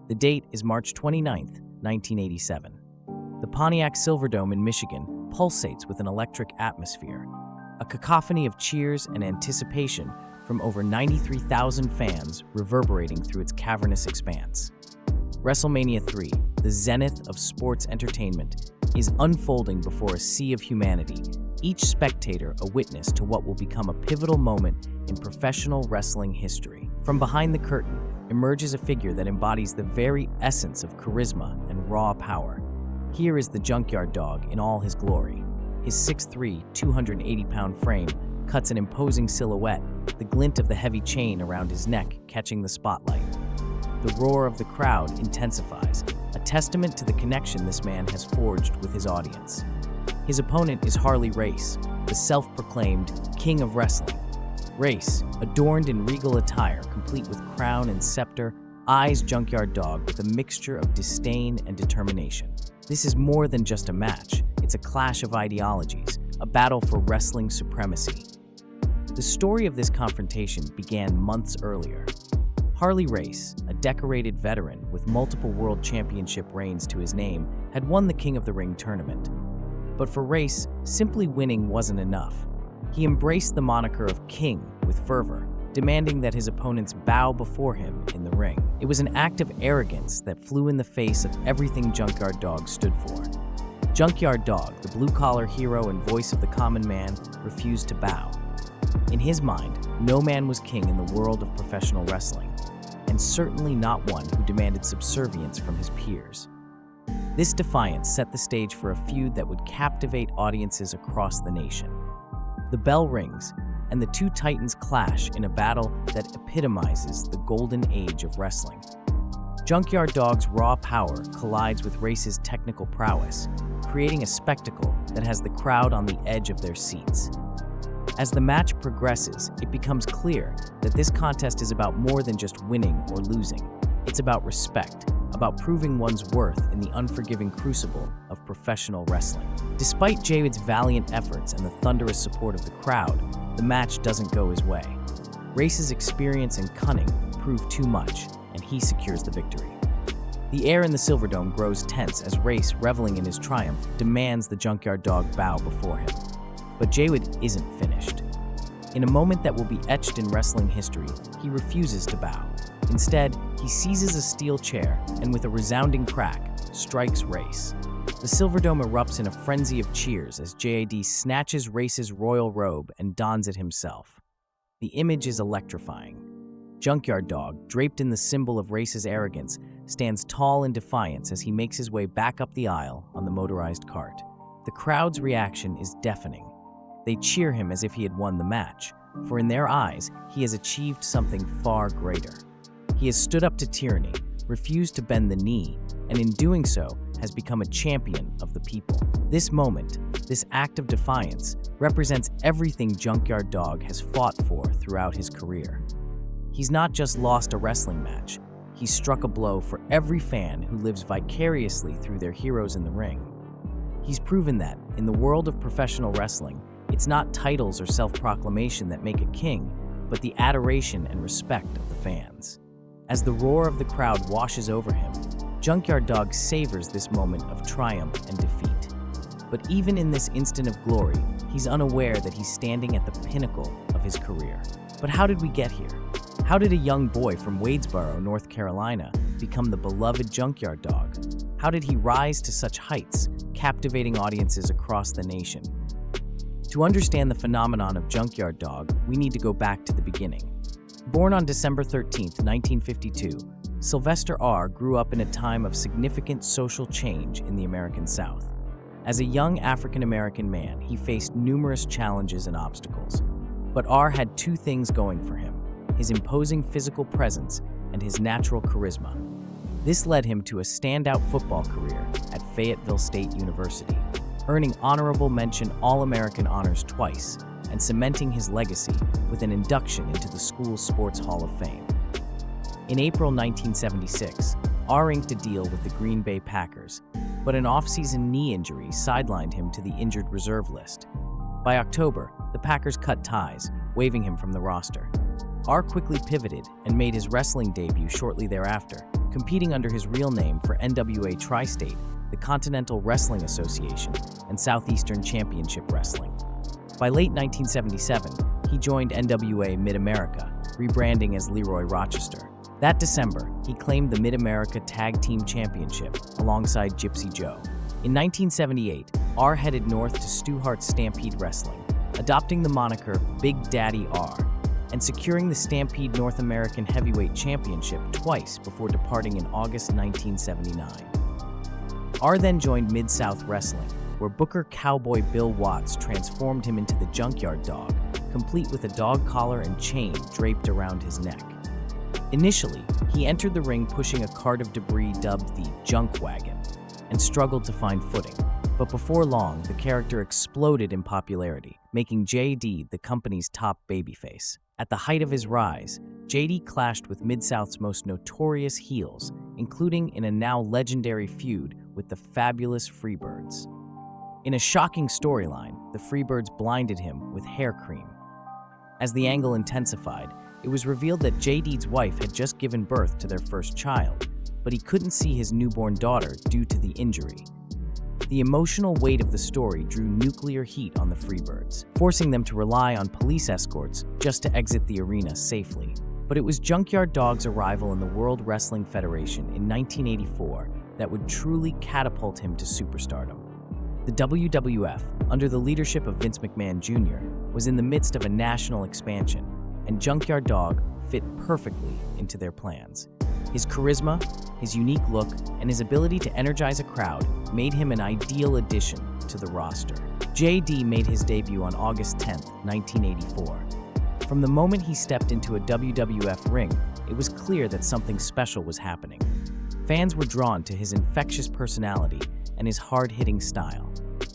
The date is March 29th, 1987. The Pontiac Silverdome in Michigan pulsates with an electric atmosphere, a cacophony of cheers and anticipation from over 93,000 fans reverberating through its cavernous expanse. WrestleMania 3, the zenith of sports entertainment, is unfolding before a sea of humanity, each spectator a witness to what will become a pivotal moment in professional wrestling history. From behind the curtain emerges a figure that embodies the very essence of charisma and raw power. Here is the Junkyard Dog in all his glory. His 6'3", 280-pound frame cuts an imposing silhouette, the glint of the heavy chain around his neck catching the spotlight. The roar of the crowd intensifies, a testament to the connection this man has forged with his audience. His opponent is Harley Race, the self-proclaimed king of wrestling. Race, adorned in regal attire, complete with crown and scepter, eyes Junkyard Dog with a mixture of disdain and determination. This is more than just a match. It's a clash of ideologies, a battle for wrestling supremacy. The story of this confrontation began months earlier. Harley Race, a decorated veteran with multiple world championship reigns to his name, had won the King of the Ring tournament. But for Race, simply winning wasn't enough. He embraced the moniker of King with fervor, demanding that his opponents bow before him in the ring. It was an act of arrogance that flew in the face of everything Junkyard Dog stood for. Junkyard Dog, the blue-collar hero and voice of the common man, refused to bow. In his mind, no man was king in the world of professional wrestling, and certainly not one who demanded subservience from his peers. This defiance set the stage for a feud that would captivate audiences across the nation. The bell rings, and the two titans clash in a battle that epitomizes the golden age of wrestling. Junkyard Dog's raw power collides with Race's technical prowess, creating a spectacle that has the crowd on the edge of their seats. As the match progresses, it becomes clear that this contest is about more than just winning or losing. It's about respect, about proving one's worth in the unforgiving crucible of professional wrestling. Despite Jade's valiant efforts and the thunderous support of the crowd, the match doesn't go his way. Race's experience and cunning prove too much, and he secures the victory. The air in the Silverdome grows tense as Race, reveling in his triumph, demands the Junkyard Dog bow before him. But Jaywood isn't finished. In a moment that will be etched in wrestling history, he refuses to bow. Instead, he seizes a steel chair and with a resounding crack, strikes Race. The Silverdome erupts in a frenzy of cheers as JAD snatches Race's royal robe and dons it himself. The image is electrifying. Junkyard Dog, draped in the symbol of Race's arrogance, stands tall in defiance as he makes his way back up the aisle on the motorized cart. The crowd's reaction is deafening. They cheer him as if he had won the match, for in their eyes, he has achieved something far greater. He has stood up to tyranny, refused to bend the knee, and in doing so, has become a champion of the people. This moment, this act of defiance, represents everything Junkyard Dog has fought for throughout his career. He's not just lost a wrestling match, he's struck a blow for every fan who lives vicariously through their heroes in the ring. He's proven that, in the world of professional wrestling, it's not titles or self-proclamation that make a king, but the adoration and respect of the fans. As the roar of the crowd washes over him, Junkyard Dog savors this moment of triumph and defeat. But even in this instant of glory, he's unaware that he's standing at the pinnacle of his career. But how did we get here? How did a young boy from Wadesboro, North Carolina, become the beloved Junkyard Dog? How did he rise to such heights, captivating audiences across the nation? To understand the phenomenon of Junkyard Dog, we need to go back to the beginning. Born on December 13, 1952, Sylvester R. grew up in a time of significant social change in the American South. As a young African-American man, he faced numerous challenges and obstacles. But R. had two things going for him: his imposing physical presence and his natural charisma. This led him to a standout football career at Fayetteville State University, earning honorable mention All-American honors twice and cementing his legacy with an induction into the school's Sports Hall of Fame. In April 1976, R inked a deal with the Green Bay Packers, but an off-season knee injury sidelined him to the injured reserve list. By October, the Packers cut ties, waiving him from the roster. R quickly pivoted and made his wrestling debut shortly thereafter, competing under his real name for NWA Tri-State, the Continental Wrestling Association, and Southeastern Championship Wrestling. By late 1977, he joined NWA Mid-America, rebranding as Leroy Rochester. That December, he claimed the Mid-America Tag Team Championship alongside Gypsy Joe. In 1978, R headed north to Stu Hart's Stampede Wrestling, adopting the moniker Big Daddy R, and securing the Stampede North American Heavyweight Championship twice before departing in August 1979. R then joined Mid-South Wrestling, where Booker Cowboy Bill Watts transformed him into the Junkyard Dog, complete with a dog collar and chain draped around his neck. Initially, he entered the ring pushing a cart of debris dubbed the Junk Wagon, and struggled to find footing. But before long, the character exploded in popularity, making JD the company's top babyface. At the height of his rise, JD clashed with Mid-South's most notorious heels, including in a now legendary feud with the fabulous Freebirds. In a shocking storyline, the Freebirds blinded him with hair cream. As the angle intensified, it was revealed that JD's wife had just given birth to their first child, but he couldn't see his newborn daughter due to the injury. The emotional weight of the story drew nuclear heat on the Freebirds, forcing them to rely on police escorts just to exit the arena safely. But it was Junkyard Dog's arrival in the World Wrestling Federation in 1984 that would truly catapult him to superstardom. The WWF, under the leadership of Vince McMahon Jr., was in the midst of a national expansion, and Junkyard Dog fit perfectly into their plans. His charisma, his unique look, and his ability to energize a crowd made him an ideal addition to the roster. JD made his debut on August 10, 1984. From the moment he stepped into a WWF ring, it was clear that something special was happening. Fans were drawn to his infectious personality and his hard-hitting style.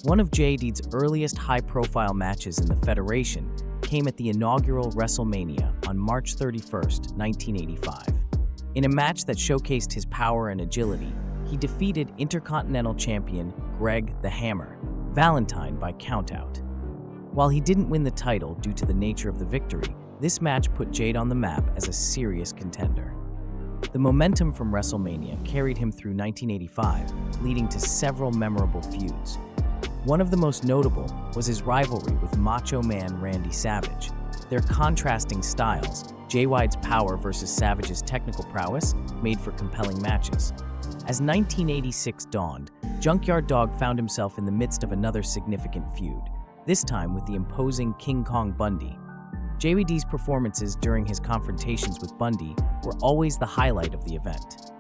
One of JD's earliest high-profile matches in the Federation came at the inaugural WrestleMania on March 31, 1985. In a match that showcased his power and agility, he defeated Intercontinental Champion Greg the Hammer Valentine by countout. While he didn't win the title due to the nature of the victory, this match put Jade on the map as a serious contender. The momentum from WrestleMania carried him through 1985, leading to several memorable feuds. One of the most notable was his rivalry with Macho Man Randy Savage. Their contrasting styles, Jay White's power versus Savage's technical prowess, made for compelling matches. As 1986 dawned, Junkyard Dog found himself in the midst of another significant feud, this time with the imposing King Kong Bundy. JYD's performances during his confrontations with Bundy were always the highlight of the event.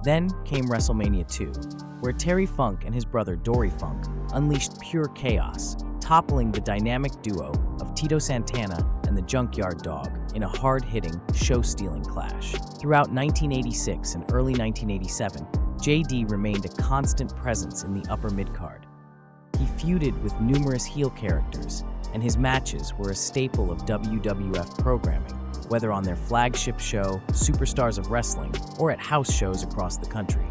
Then came WrestleMania 2, where Terry Funk and his brother Dory Funk unleashed pure chaos, toppling the dynamic duo of Tito Santana and the Junkyard Dog in a hard-hitting, show-stealing clash. Throughout 1986 and early 1987, JD remained a constant presence in the upper mid-card. He feuded with numerous heel characters, and his matches were a staple of WWF programming, whether on their flagship show, Superstars of Wrestling, or at house shows across the country.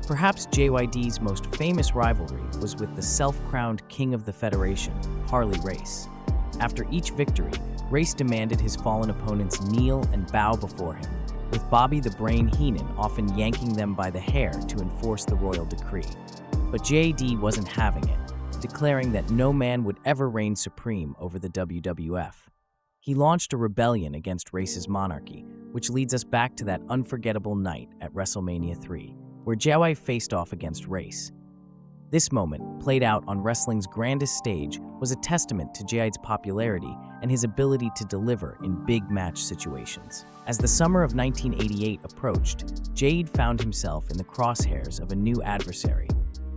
Perhaps JYD's most famous rivalry was with the self-crowned King of the Federation, Harley Race. After each victory, Race demanded his fallen opponents kneel and bow before him, with Bobby the Brain Heenan often yanking them by the hair to enforce the royal decree. But JD wasn't having it, declaring that no man would ever reign supreme over the WWF. He launched a rebellion against Race's monarchy, which leads us back to that unforgettable night at WrestleMania 3, where JY faced off against Race. This moment, played out on wrestling's grandest stage, was a testament to Jade's popularity and his ability to deliver in big match situations. As the summer of 1988 approached, Jade found himself in the crosshairs of a new adversary,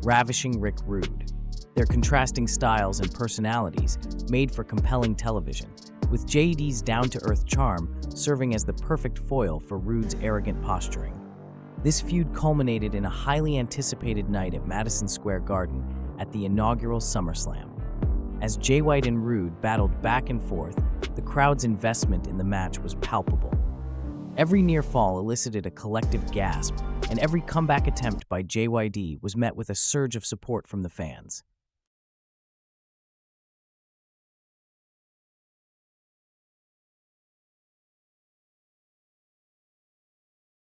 ravishing Rick Rude. Their contrasting styles and personalities made for compelling television, with JD's down-to-earth charm serving as the perfect foil for Rude's arrogant posturing. This feud culminated in a highly anticipated night at Madison Square Garden at the inaugural SummerSlam. As Jay White and Rude battled back and forth, the crowd's investment in the match was palpable. Every near fall elicited a collective gasp, and every comeback attempt by JYD was met with a surge of support from the fans.